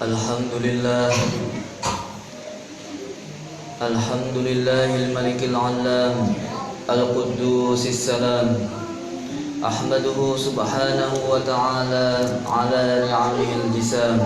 Alhamdulillah, Alhamdulillahil malikil alam, al-quddusis salam. Ahmaduhu subhanahu wa ta'ala ala ni'amihil jisam.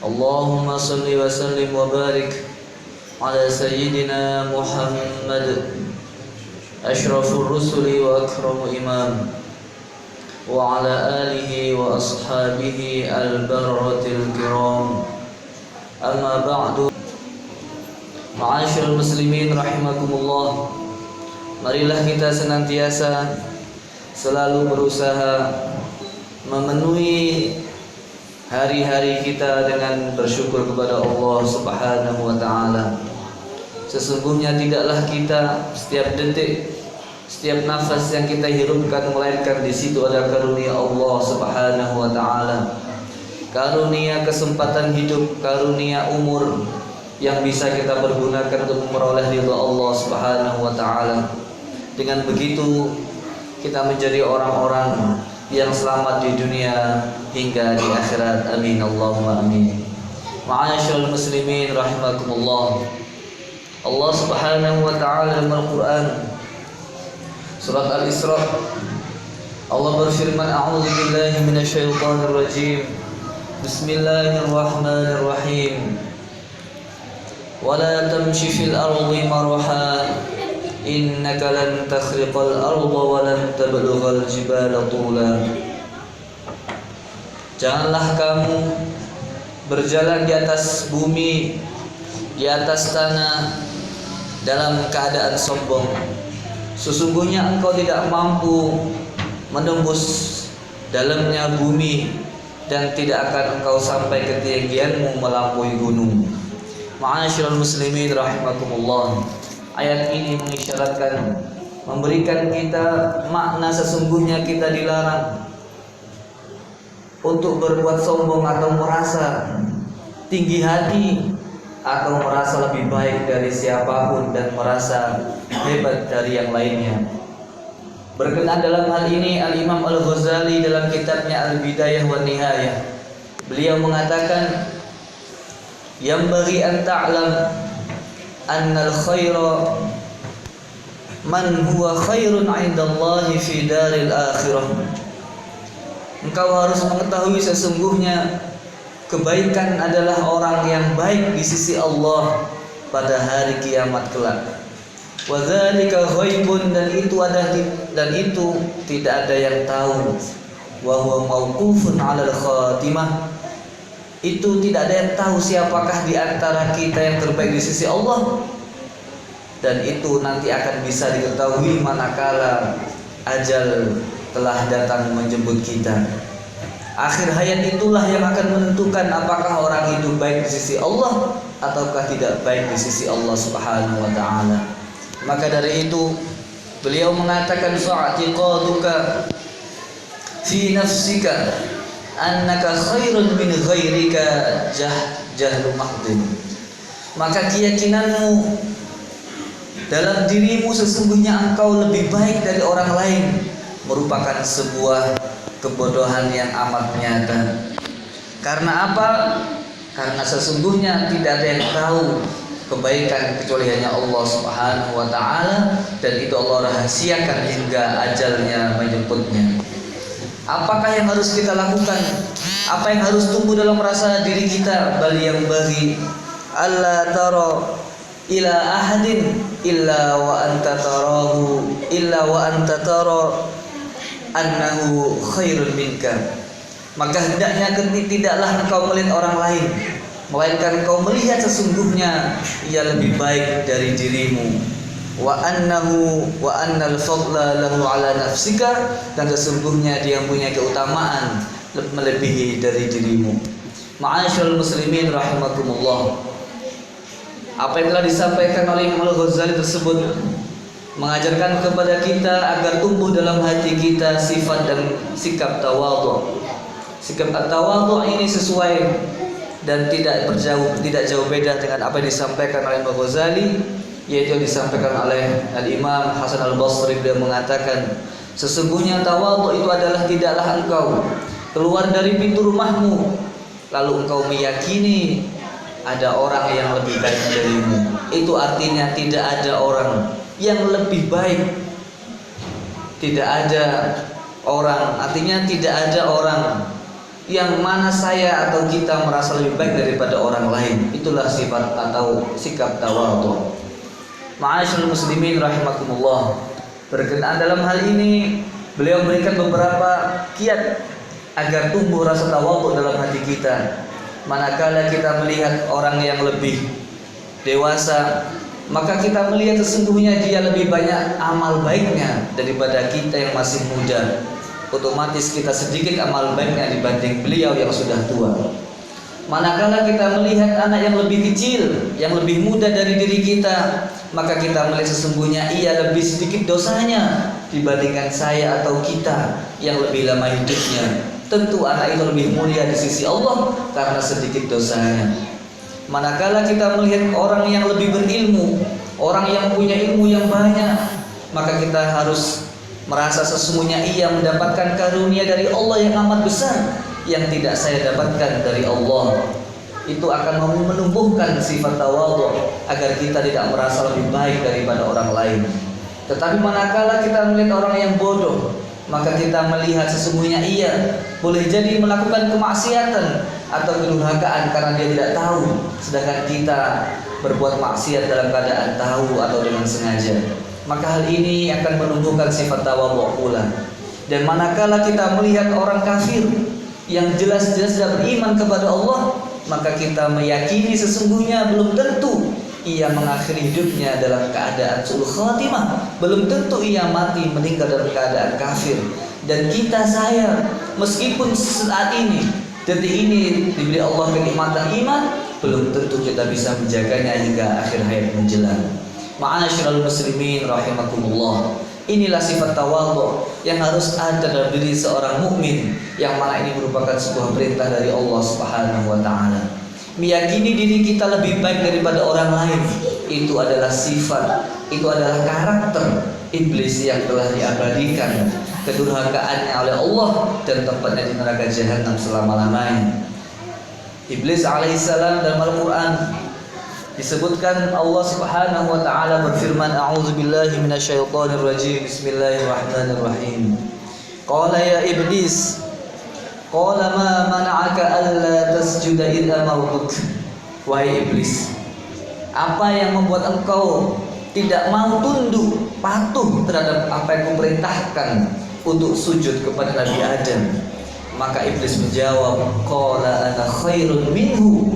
Allahumma salli wa sallim wa barik ala sayyidina Muhammad, ashrafur rusuli wa akramu imam, wa ala alihi wa ashabihi al-barratil kiram. Amma ba'du. Ma'asyiral muslimin rahimakumullah. Marilah kita senantiasa selalu berusaha memenuhi hari-hari kita dengan bersyukur kepada Allah Subhanahu wa taala. Sesungguhnya tidaklah kita setiap detik, setiap nafas yang kita hirupkan melainkan di situ ada karunia Allah Subhanahu wa taala. Karunia kesempatan hidup, karunia umur yang bisa kita pergunakan untuk memperoleh ridha Allah Subhanahu wa taala. Dengan begitu kita menjadi orang-orang yang selamat di dunia hingga di akhirat. Amin Allahumma amin. Ma'asyiral muslimin rahimakumullah. Allah Subhanahu wa taala dalam Al-Qur'an surat Al-Isra, Allah berfirman, a'udzu billahi minasyaitonir rajim. Bismillahirrahmanirrahim. Wala tamshi fil ardi marha innaka lan takhriqal arda wa lan tablughal jibala tula. Janganlah kamu berjalan di atas bumi, di atas tanah dalam keadaan sombong. Sesungguhnya engkau tidak mampu menembus dalamnya bumi dan tidak akan engkau sampai ketinggianmu melampaui gunung. Ma'asyiral muslimin rahimakumullah. Ayat ini mengisyaratkan, memberikan kita makna sesungguhnya kita dilarang untuk berbuat sombong atau merasa tinggi hati atau merasa lebih baik dari siapapun dan merasa hebat dari yang lainnya. Berkenaan dalam hal ini Al-Imam Al-Ghazali dalam kitabnya Al-Bidayah wa Nihayah, beliau mengatakan, yambaghi an ta'lam annal khaira man huwa khairun 'indallahi fi daril akhirah. Engkau harus mengetahui sesungguhnya kebaikan adalah orang yang baik di sisi Allah pada hari kiamat kelak. Wa dzalika ghaibun, dan itu tidak ada yang tahu. Wa huwa mauqufun 'alal khatimah, itu tidak ada yang tahu siapakah di antara kita yang terbaik di sisi Allah, dan itu nanti akan bisa diketahui manakala ajal telah datang menjemput kita. Akhir hayat itulah yang akan menentukan apakah orang itu baik di sisi Allah ataukah tidak baik di sisi Allah Subhanahu wa taala. Maka dari itu beliau mengatakan, fa'atiqaduka fi nafsika annaka khairun min ghairika jahlu mahdin. Maka keyakinanmu dalam dirimu sesungguhnya engkau lebih baik dari orang lain merupakan sebuah kebodohan yang amat nyata. Karena apa? Karena sesungguhnya tidak ada yang tahu kebaikan kecuali hanya Allah Subhanahu wa taala, dan itu Allah rahasiakan hingga ajalnya menjemputnya. Apakah yang harus kita lakukan? Apa yang harus tumbuh dalam rasa diri kita? Bal yang bagi alla tara ila ahadin illa wa anta tarahu illa wa anta tara annahu khairun minka. Maka hendaknya tidaklah engkau melihat orang lain, melainkan engkau melihat sesungguhnya ia lebih baik dari dirimu. Wa annal fadla lahu ala nafsika, dan sesungguhnya dia punya keutamaan melebihi dari dirimu. Ma'asyiral muslimin rahimakumullah. Apa yang telah disampaikan oleh Imam Al-Ghazali tersebut mengajarkan kepada kita agar tumbuh dalam hati kita sifat dan sikap tawadhu. Sikap tawadhu ini sesuai dan tidak jauh beda dengan apa yang disampaikan oleh Imam Ghazali, yaitu yang disampaikan oleh Al-Imam Hasan Al-Basri. Dia mengatakan, sesungguhnya tawadhu itu adalah tidaklah engkau keluar dari pintu rumahmu lalu engkau meyakini ada orang yang lebih baik darimu, itu artinya tidak ada orang yang lebih baik. Tidak ada orang, artinya tidak ada orang yang mana saya atau kita merasa lebih baik daripada orang lain. Itulah sifat atau sikap tawadhu. Ma'asyiral muslimin rahimakumullah. Berkenaan dalam hal ini, beliau memberikan beberapa kiat agar tumbuh rasa tawadhu dalam hati kita. Manakala kita melihat orang yang lebih dewasa, maka kita melihat sesungguhnya dia lebih banyak amal baiknya daripada kita yang masih muda. Otomatis kita sedikit amal baiknya dibanding beliau yang sudah tua. Manakala kita melihat anak yang lebih kecil, yang lebih muda dari diri kita, maka kita melihat sesungguhnya ia lebih sedikit dosanya dibandingkan saya atau kita yang lebih lama hidupnya. Tentu anak itu lebih mulia di sisi Allah karena sedikit dosanya. Manakala kita melihat orang yang lebih berilmu, orang yang punya ilmu yang banyak, maka kita harus merasa sesungguhnya ia mendapatkan karunia dari Allah yang amat besar yang tidak saya dapatkan dari Allah. Itu akan menumbuhkan sifat tawadhu agar kita tidak merasa lebih baik daripada orang lain. Tetapi manakala kita melihat orang yang bodoh, maka kita melihat sesungguhnya ia boleh jadi melakukan kemaksiatan atau kedurhakaan karena dia tidak tahu, sedangkan kita berbuat maksiat dalam keadaan tahu atau dengan sengaja. Maka hal ini akan menumbuhkan sifat tawadhu pula. Dan manakala kita melihat orang kafir yang jelas-jelas tidak beriman kepada Allah, maka kita meyakini sesungguhnya belum tentu ia mengakhiri hidupnya dalam keadaan su'ul khatimah, belum tentu ia mati meninggal dalam keadaan kafir. Dan saya meskipun saat ini, detik ini diberi Allah kenikmatan iman, belum tentu kita bisa menjaganya hingga akhir hayat menjelang. Ma'asyiral muslimin rahimakumullah. Inilah sifat tawadhu yang harus ada dalam diri seorang mukmin, yang mana ini merupakan sebuah perintah dari Allah Subhanahu wa taala. Meyakini diri kita lebih baik daripada orang lain, itu adalah sifat, itu adalah karakter iblis yang telah diabadikan kedurhakaannya oleh Allah dan tempatnya di neraka jahanam selama-lamanya. Iblis alaihissalam dalam Al-Quran disebutkan Allah Subhanahu wa taala berfirman, a'udzubillahi minasyaitonir rajim, bismillahirrahmanirrahim. Qala ya iblis, qala ma mana'aka alla tasjuda idza amartuk. Wahai iblis, apa yang membuat engkau tidak mau tunduk patuh terhadap apa yang kuperintahkan untuk sujud kepada Nabi Adam? Maka iblis menjawab, qala ana khairun minhu,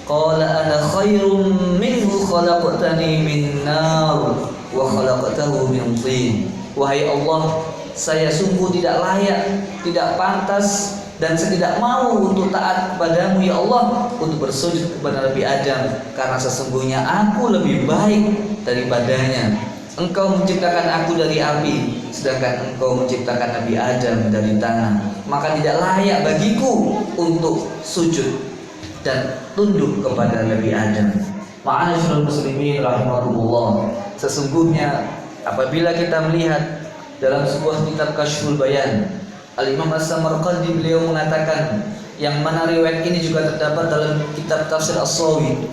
qala ana khairun minhu khalaqtani min nar wa khalaqtahu min tin. Wahai Allah, saya sungguh tidak layak, tidak pantas, dan saya tidak mau untuk taat kepadamu ya Allah, untuk bersujud kepada Nabi Adam, karena sesungguhnya aku lebih baik daripadanya. Engkau menciptakan aku dari api, sedangkan engkau menciptakan Nabi Adam dari tanah. Maka tidak layak bagiku untuk sujud dan tunduk kepada Nabi Adam. Ma'asyiral muslimin rahimakumullah. Sesungguhnya apabila kita melihat dalam sebuah kitab Kasyful Bayan, Al-Imam As-Samarqandi beliau mengatakan, yang mana riwayat ini juga terdapat dalam kitab Tafsir As-Sawi.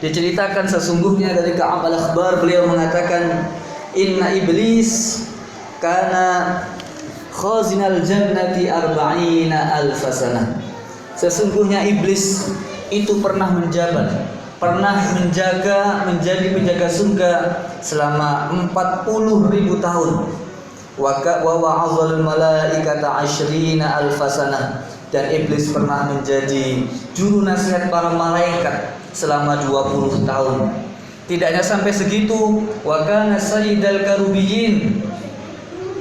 Diceritakan sesungguhnya dari Ka'ab Al-Akhbar, beliau mengatakan, inna iblis kana khazinal jannati arba'ina alf sanah. Sesungguhnya iblis itu pernah menjabat, pernah menjadi penjaga surga selama 40.000 tahun. Wa wa'azal malaikata 20 alf sanah. Dan iblis pernah menjadi juru nasihat para malaikat selama 20 tahun. Tidak hanya sampai segitu, wa kana sayyidal karubiyyin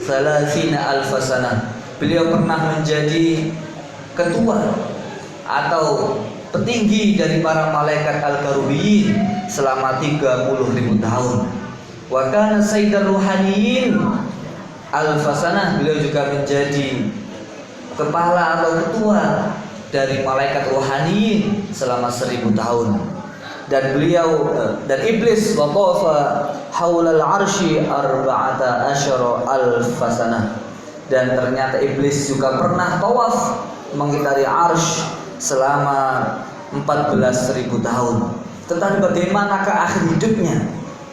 30 alf sanah. Beliau pernah menjadi ketua atau petinggi dari para malaikat al-karubiyyin selama 30.000 tahun. Wa kana sayyidar ruhaniyyin alf sanah. Beliau juga menjadi kepala atau ketua dari malaikat rohaniyin selama 1000 tahun. Dan beliau dan iblis waqafa haulal arsy 14 alf sanah. Dan ternyata iblis juga pernah tawaf mengitari arsy selama 14.000 tahun. Tetapi bagaimanakah akhir hidupnya?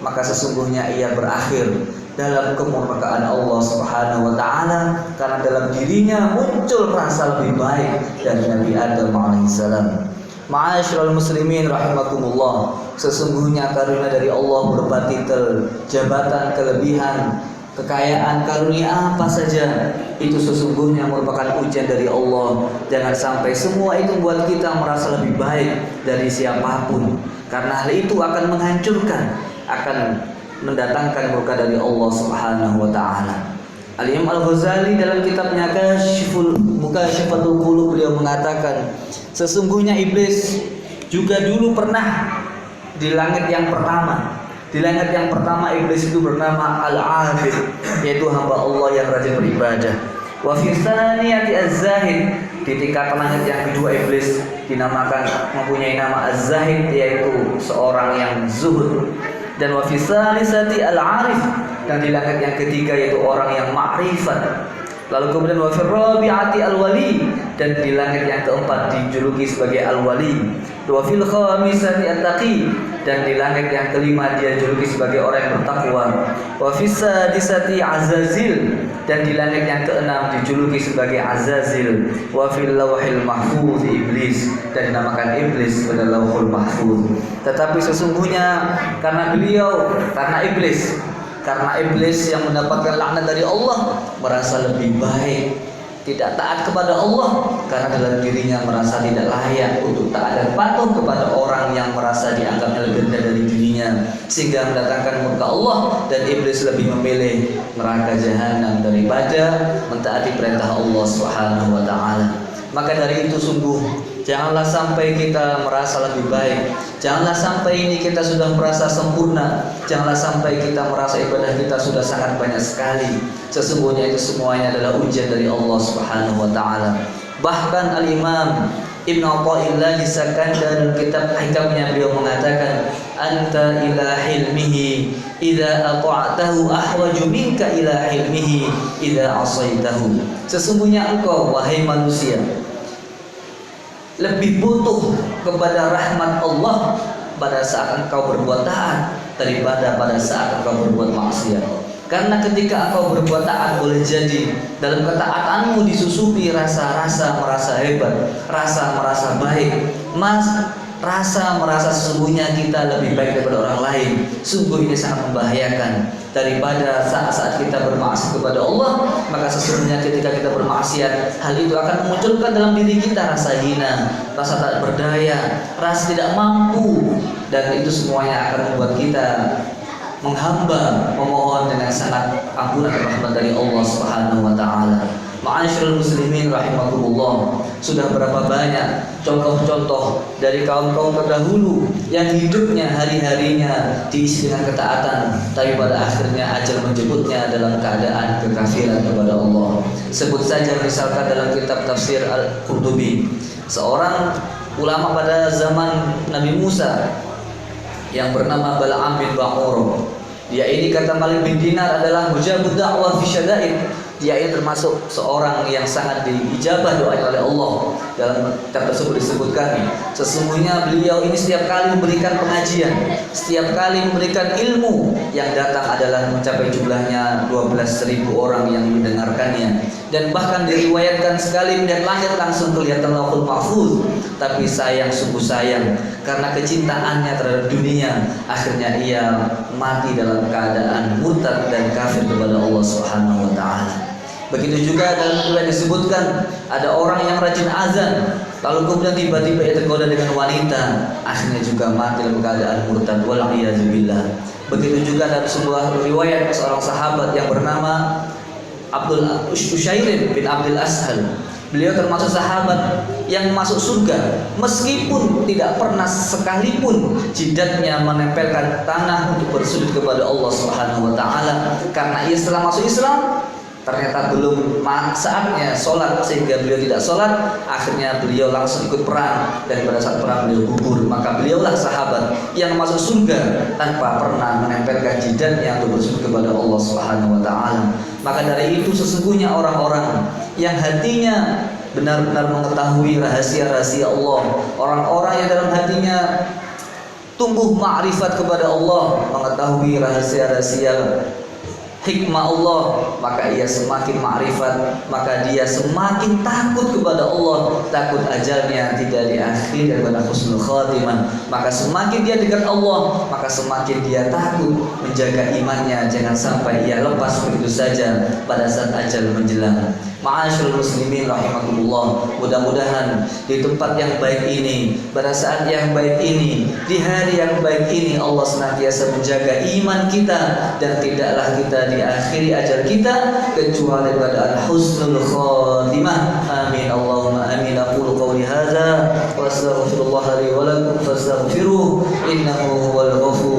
Maka sesungguhnya ia berakhir dalam kemurkaan Allah Subhanahu wa taala, karena dalam dirinya muncul rasa lebih baik dari Nabi Adam alaihissalam. Ma'asyiral muslimin rahimakumullah, sesungguhnya karunia dari Allah berupa titel, jabatan, kelebihan, kekayaan, karunia apa saja, itu sesungguhnya merupakan ujian dari Allah. Jangan sampai semua itu membuat kita merasa lebih baik dari siapapun, karena hal itu akan menghancurkan, akan mendatangkan murka dari Allah Subhanahu wa taala. Al-Imam Al-Ghazali dalam kitabnya Mukashifatul Qulub beliau mengatakan, sesungguhnya iblis juga dulu pernah di langit yang pertama. Di langit yang pertama iblis itu bernama Al-Abid, yaitu hamba Allah yang rajin beribadah. Wa fi tsaniyati Az-Zahid, di tingkat langit yang kedua iblis dinamakan, mempunyai nama Az-Zahid, yaitu seorang yang zuhud. Dan wa fi tsalisati Al-Arif, dan di langit yang ketiga yaitu orang yang ma'rifat. Lalu kemudian wa fi rabi'ati Al-Wali, dan di langit yang keempat dijuluki sebagai Al-Wali. Wa fil khamisati At-Taqi, dan di langit yang kelima dia dijuluki sebagai orang yang bertakwa. Wa fis sadisati Azazil, dan di langit yang keenam dijuluki sebagai Azazil. Wa fil Lauhil Mahfuz Iblis, dan dinamakan iblis pada Lauhul Mahfuz. Tetapi sesungguhnya karena iblis yang mendapatkan laknat dari Allah merasa lebih baik, tidak taat kepada Allah karena dalam dirinya merasa tidak layak untuk taat dan patuh kepada orang yang merasa dianggapnya lebih rendah dari dirinya, sehingga mendatangkan murka Allah. Dan iblis lebih memilih neraka jahanam daripada mentaati perintah Allah Subhanahu wa taala. Maka dari itu sungguh janganlah sampai kita merasa lebih baik, janganlah sampai ini kita sudah merasa sempurna, janganlah sampai kita merasa ibadah kita sudah sangat banyak sekali. Sesungguhnya itu semuanya adalah ujian dari Allah Subhanahu wa taala. Bahkan Al-Imam Ibnu Athaillah As-Sakandari dalam kitab Hikamnya beliau mengatakan, anta ila hilmihi idza ata'tahu ahwaju minka ila hilmihi idza asaitahu. Sesungguhnya engkau wahai manusia lebih butuh kepada rahmat Allah pada saat engkau berbuat taat daripada pada saat engkau berbuat maksiat. Karena ketika engkau berbuat taat, boleh jadi dalam ketaatanmu disusupi rasa-rasa merasa hebat, rasa merasa baik, rasa merasa sesungguhnya kita lebih baik daripada orang lain. Sungguh ini sangat membahayakan. Daripada saat-saat kita bermaksiat kepada Allah, maka sesungguhnya ketika kita bermaksiat, hal itu akan memunculkan dalam diri kita rasa hina, rasa tak berdaya, rasa tidak mampu, dan itu semuanya akan membuat kita menghamba, memohon dengan sangat ampunan dan rahmat dari Allah Subhanahu wa taala. Ma'asyiral muslimin rahimakumullah, sudah berapa banyak contoh-contoh dari kaum-kaum terdahulu yang hidupnya hari-harinya diisi dengan ketaatan, tapi pada akhirnya ajal menjemputnya dalam keadaan kekafiran kepada Allah. Sebut saja misalkan dalam kitab tafsir Al-Qurtubi, seorang ulama pada zaman Nabi Musa yang bernama Bal'am bin Ba'ur. Dia ini, kata Malik bin Dinar, adalah mujabud da'wah fi syada'id. Dia ini termasuk seorang yang sangat diijabah doanya oleh Allah. Dalam kitab tersebut disebutkan, sesungguhnya beliau ini setiap kali memberikan pengajian, setiap kali memberikan ilmu, yang datang adalah mencapai jumlahnya 12.000 orang yang mendengarkannya. Dan bahkan diriwayatkan sekali melihat langit langsung kelihatan Lauhul Mahfuz. Tapi sayang, sungguh sayang, karena kecintaannya terhadap dunia, akhirnya ia mati dalam keadaan murtad dan kafir kepada Allah Subhanahu wa taala. Begitu juga dalam riwayat disebutkan ada orang yang rajin azan, lalu kemudian tiba-tiba ia tergoda dengan wanita, akhirnya juga mati dalam keadaan murtad, wal'iyadzubillah. Begitu juga dalam sebuah riwayat seorang sahabat yang bernama Ushairin bin Abdul Ashal. Beliau termasuk sahabat yang masuk surga meskipun tidak pernah sekalipun jidatnya menempelkan tanah untuk bersujud kepada Allah Subhanahu wa taala, karena ia setelah masuk Islam ternyata belum saatnya sholat, sehingga beliau tidak sholat. Akhirnya beliau langsung ikut perang, dan pada saat perang beliau gugur. Maka beliaulah sahabat yang masuk surga tanpa pernah menempelkan jidatnya untuk bersujud kepada Allah Subhanahu wa taala. Maka dari itu sesungguhnya orang-orang yang hatinya benar-benar mengetahui rahasia-rahasia Allah. Orang-orang yang dalam hatinya tumbuh ma'rifat kepada Allah, mengetahui rahasia-rahasia hikmah Allah, maka ia semakin ma'rifat, maka dia semakin takut kepada Allah, takut ajalnya tidak diakhiri daripada husnul khatimah. Maka semakin dia dekat Allah, maka semakin dia takut menjaga imannya, jangan sampai ia lepas begitu saja pada saat ajal menjelang. Ma'asyiral muslimin rahimakumullah, mudah-mudahan di tempat yang baik ini, pada saat yang baik ini, di hari yang baik ini, Allah senantiasa menjaga iman kita dan tidaklah kita diakhiri ajal kita kecuali pada al-husnul khatimah. Amin Allahumma amin. Aqulu qawli hadza wa astaghfirullah li wa lakum fastaghfiruh innahu huwal ghafur